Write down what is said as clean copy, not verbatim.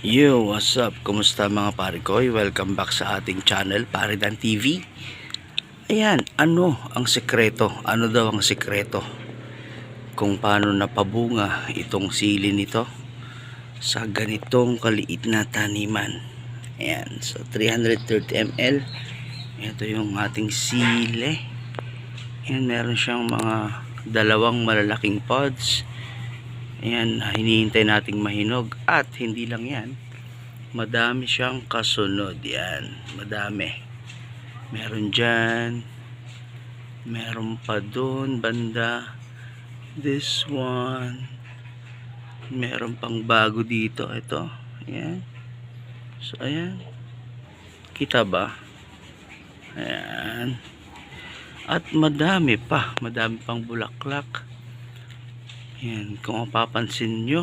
Yo, what's up? Kumusta mga pare ko? Welcome back sa ating channel, Pare Dan TV. Ayan, ano ang sekreto? Ano daw ang sekreto kung paano napabunga itong sili nito sa ganitong kaliit na taniman? Ayan, so 330 ml. Ito yung ating sili. Ayan, meron siyang mga dalawang malalaking pods. Ayan, hinihintay nating mahinog. At hindi lang yan, madami siyang kasunod. Yan, madami. Meron dyan, meron pa doon banda, this one, meron pang bago dito. Ito, ayan. So ayan, kita ba? Ayan. At madami pang bulaklak. Ayan, kung mapapansin nyo,